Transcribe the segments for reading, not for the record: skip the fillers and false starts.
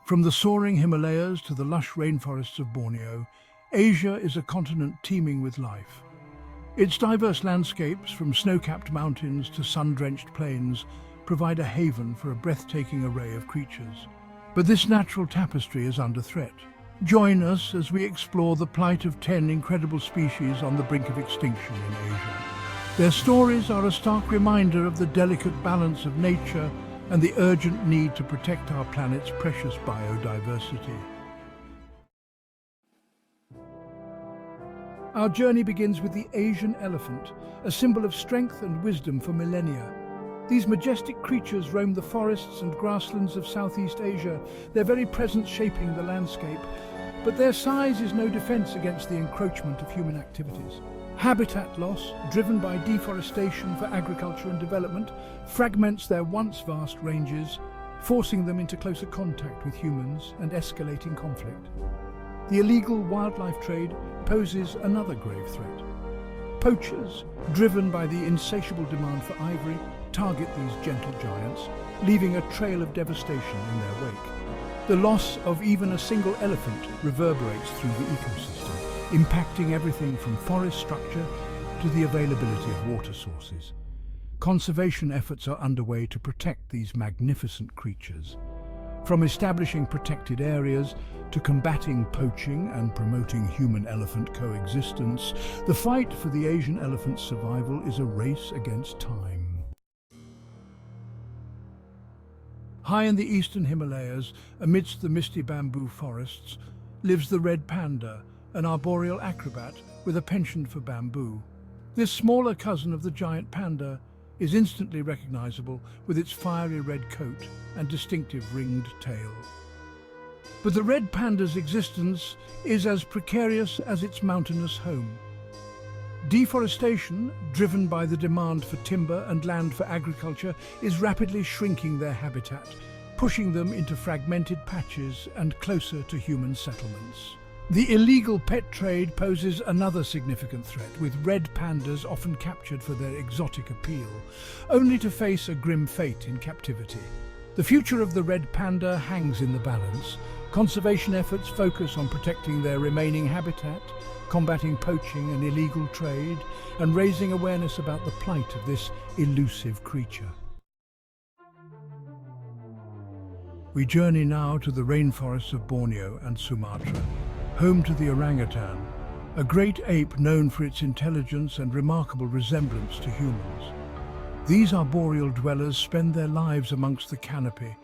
From the soaring Himalayas to the lush rainforests of Borneo, Asia is a continent teeming with life. Its diverse landscapes, from snow-capped mountains to sun-drenched plains, provide a haven for a breathtaking array of creatures. But this natural tapestry is under threat. Join us as we explore the plight of 10 incredible species on the brink of extinction in Asia. Their stories are a stark reminder of the delicate balance of nature and the urgent need to protect our planet's precious biodiversity. Our journey begins with the Asian elephant, a symbol of strength and wisdom for millennia. These majestic creatures roam the forests and grasslands of Southeast Asia, their very presence shaping the landscape. But their size is no defense against the encroachment of human activities. Habitat loss, driven by deforestation for agriculture and development, fragments their once vast ranges, forcing them into closer contact with humans and escalating conflict. The illegal wildlife trade poses another grave threat. Poachers, driven by the insatiable demand for ivory, target these gentle giants, leaving a trail of devastation in their wake. The loss of even a single elephant reverberates through the ecosystem, impacting everything from forest structure to the availability of water sources. Conservation efforts are underway to protect these magnificent creatures. From establishing protected areas to combating poaching and promoting human-elephant coexistence, the fight for the Asian elephant's survival is a race against time. High in the eastern Himalayas, amidst the misty bamboo forests, lives the red panda, an arboreal acrobat with a penchant for bamboo. This smaller cousin of the giant panda is instantly recognizable with its fiery red coat and distinctive ringed tail. But the red panda's existence is as precarious as its mountainous home. Deforestation, driven by the demand for timber and land for agriculture, is rapidly shrinking their habitat, pushing them into fragmented patches and closer to human settlements. The illegal pet trade poses another significant threat, with red pandas often captured for their exotic appeal, only to face a grim fate in captivity. The future of the red panda hangs in the balance. Conservation efforts focus on protecting their remaining habitat, combating poaching and illegal trade, and raising awareness about the plight of this elusive creature. We journey now to the rainforests of Borneo and Sumatra, home to the orangutan, a great ape known for its intelligence and remarkable resemblance to humans. These arboreal dwellers spend their lives amongst the canopy,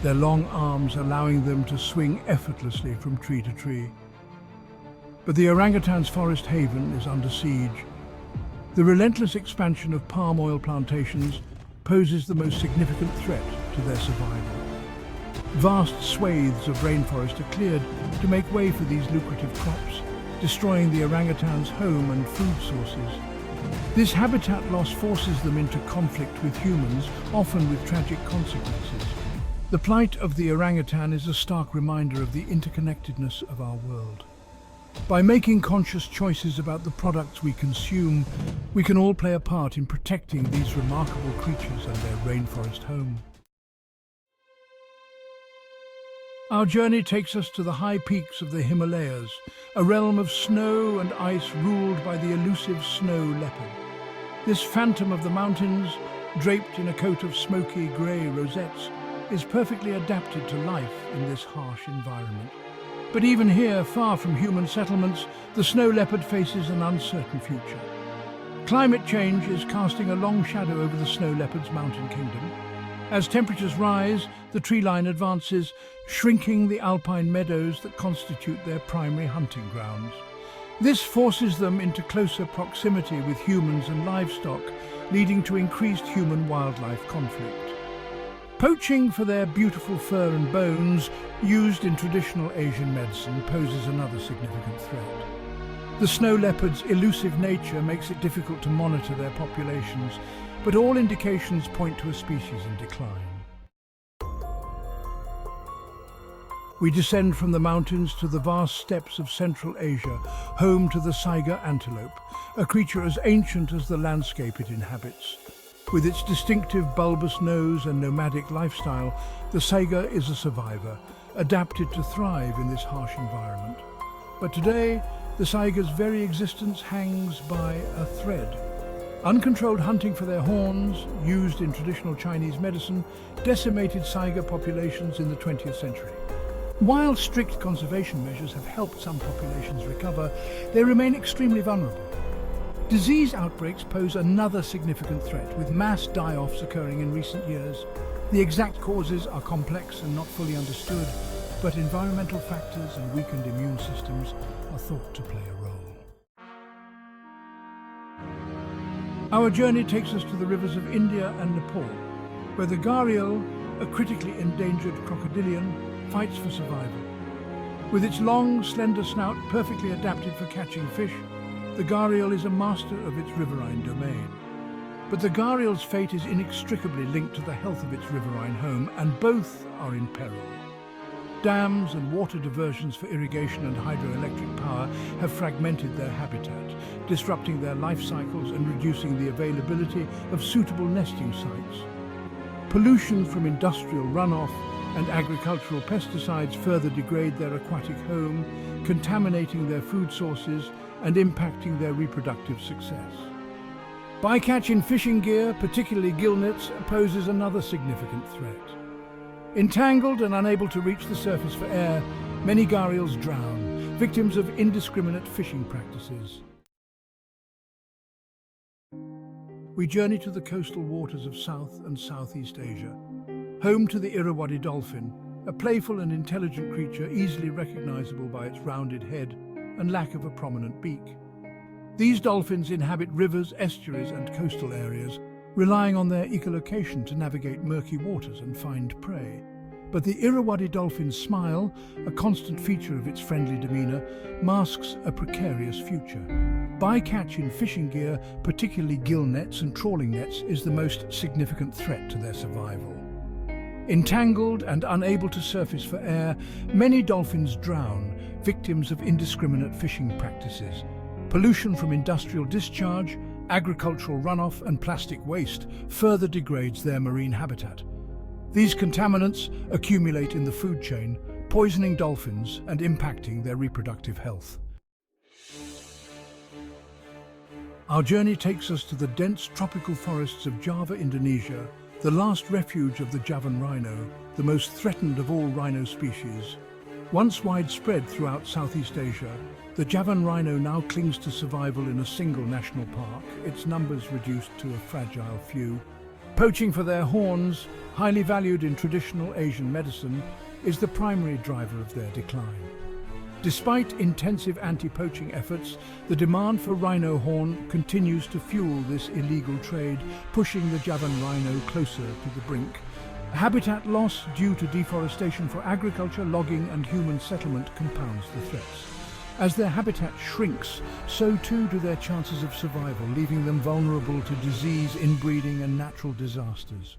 their long arms allowing them to swing effortlessly from tree to tree. But the orangutan's forest haven is under siege. The relentless expansion of palm oil plantations poses the most significant threat to their survival. Vast swathes of rainforest are cleared to make way for these lucrative crops, destroying the orangutan's home and food sources. This habitat loss forces them into conflict with humans, often with tragic consequences. The plight of the orangutan is a stark reminder of the interconnectedness of our world. By making conscious choices about the products we consume, we can all play a part in protecting these remarkable creatures and their rainforest home. Our journey takes us to the high peaks of the Himalayas, a realm of snow and ice ruled by the elusive snow leopard. This phantom of the mountains, draped in a coat of smoky grey rosettes, is perfectly adapted to life in this harsh environment. But even here, far from human settlements, the snow leopard faces an uncertain future. Climate change is casting a long shadow over the snow leopard's mountain kingdom. As temperatures rise, the tree line advances, shrinking the alpine meadows that constitute their primary hunting grounds. This forces them into closer proximity with humans and livestock, leading to increased human-wildlife conflict. Poaching for their beautiful fur and bones, used in traditional Asian medicine, poses another significant threat. The snow leopard's elusive nature makes it difficult to monitor their populations, but all indications point to a species in decline. We descend from the mountains to the vast steppes of Central Asia, home to the saiga antelope, a creature as ancient as the landscape it inhabits. With its distinctive bulbous nose and nomadic lifestyle, the saiga is a survivor, adapted to thrive in this harsh environment. But today, the saiga's very existence hangs by a thread. Uncontrolled hunting for their horns, used in traditional Chinese medicine, decimated saiga populations in the 20th century. While strict conservation measures have helped some populations recover, they remain extremely vulnerable. Disease outbreaks pose another significant threat, with mass die-offs occurring in recent years. The exact causes are complex and not fully understood, but environmental factors and weakened immune systems are thought to play a role. Our journey takes us to the rivers of India and Nepal, where the gharial, a critically endangered crocodilian, fights for survival. With its long, slender snout perfectly adapted for catching fish, the gharial is a master of its riverine domain. But the gharial's fate is inextricably linked to the health of its riverine home, and both are in peril. Dams and water diversions for irrigation and hydroelectric power have fragmented their habitat, disrupting their life cycles and reducing the availability of suitable nesting sites. Pollution from industrial runoff and agricultural pesticides further degrade their aquatic home, contaminating their food sources and impacting their reproductive success. Bycatch in fishing gear, particularly gill nets, poses another significant threat. Entangled and unable to reach the surface for air, many gharials drown, victims of indiscriminate fishing practices. We journey to the coastal waters of South and Southeast Asia, home to the Irrawaddy dolphin, a playful and intelligent creature easily recognizable by its rounded head and lack of a prominent beak. These dolphins inhabit rivers, estuaries and coastal areas, relying on their echolocation to navigate murky waters and find prey. But the Irrawaddy dolphin's smile, a constant feature of its friendly demeanor, masks a precarious future. Bycatch in fishing gear, particularly gill nets and trawling nets, is the most significant threat to their survival. Entangled and unable to surface for air, many dolphins drown, victims of indiscriminate fishing practices. Pollution from industrial discharge, agricultural runoff and plastic waste further degrades their marine habitat. These contaminants accumulate in the food chain, poisoning dolphins and impacting their reproductive health. Our journey takes us to the dense tropical forests of Java, Indonesia, the last refuge of the Javan rhino, the most threatened of all rhino species. Once widespread throughout Southeast Asia, the Javan rhino now clings to survival in a single national park, its numbers reduced to a fragile few. Poaching for their horns, highly valued in traditional Asian medicine, is the primary driver of their decline. Despite intensive anti-poaching efforts, the demand for rhino horn continues to fuel this illegal trade, pushing the Javan rhino closer to the brink. Habitat loss due to deforestation for agriculture, logging and human settlement compounds the threats. As their habitat shrinks, so too do their chances of survival, leaving them vulnerable to disease, inbreeding and natural disasters.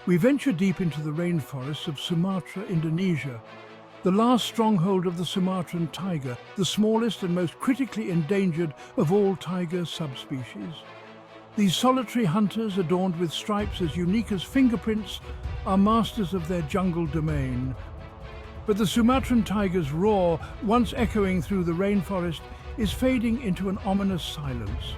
We venture deep into the rainforests of Sumatra, Indonesia, the last stronghold of the Sumatran tiger, the smallest and most critically endangered of all tiger subspecies. These solitary hunters, adorned with stripes as unique as fingerprints, are masters of their jungle domain. But the Sumatran tiger's roar, once echoing through the rainforest, is fading into an ominous silence.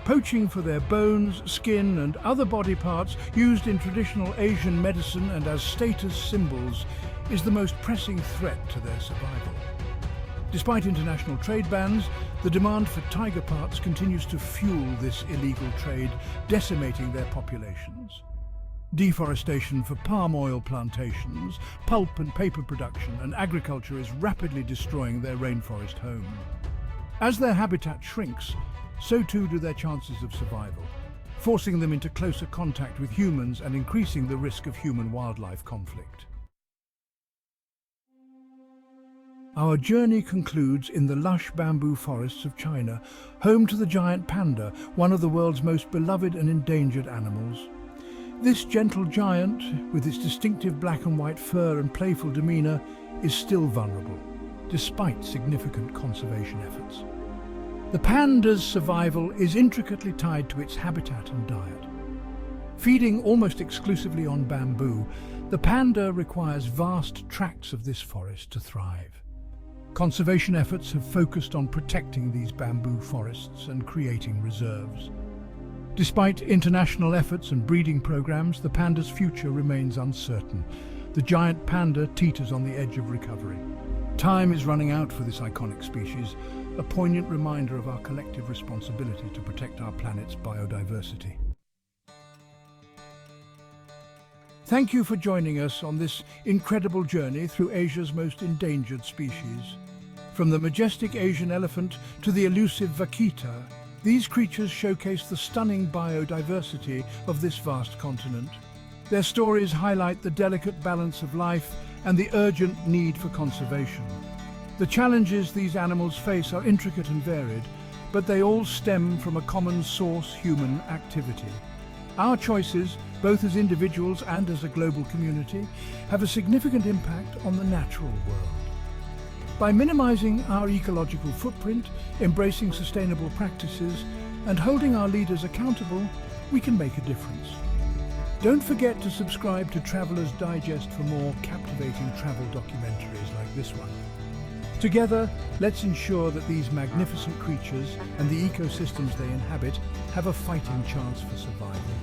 Poaching for their bones, skin and other body parts used in traditional Asian medicine and as status symbols is the most pressing threat to their survival. Despite international trade bans, the demand for tiger parts continues to fuel this illegal trade, decimating their populations. Deforestation for palm oil plantations, pulp and paper production and agriculture is rapidly destroying their rainforest home. As their habitat shrinks, so too do their chances of survival, forcing them into closer contact with humans and increasing the risk of human-wildlife conflict. Our journey concludes in the lush bamboo forests of China, home to the giant panda, one of the world's most beloved and endangered animals. This gentle giant, with its distinctive black and white fur and playful demeanor, is still vulnerable, despite significant conservation efforts. The panda's survival is intricately tied to its habitat and diet. Feeding almost exclusively on bamboo, the panda requires vast tracts of this forest to thrive. Conservation efforts have focused on protecting these bamboo forests and creating reserves. Despite international efforts and breeding programs, the panda's future remains uncertain. The giant panda teeters on the edge of recovery. Time is running out for this iconic species, a poignant reminder of our collective responsibility to protect our planet's biodiversity. Thank you for joining us on this incredible journey through Asia's most endangered species. From the majestic Asian elephant to the elusive vaquita, these creatures showcase the stunning biodiversity of this vast continent. Their stories highlight the delicate balance of life and the urgent need for conservation. The challenges these animals face are intricate and varied, but they all stem from a common source: human activity. Our choices, both as individuals and as a global community, have a significant impact on the natural world. By minimizing our ecological footprint, embracing sustainable practices, and holding our leaders accountable, we can make a difference. Don't forget to subscribe to Traveler's Digest for more captivating travel documentaries like this one. Together, let's ensure that these magnificent creatures and the ecosystems they inhabit have a fighting chance for survival.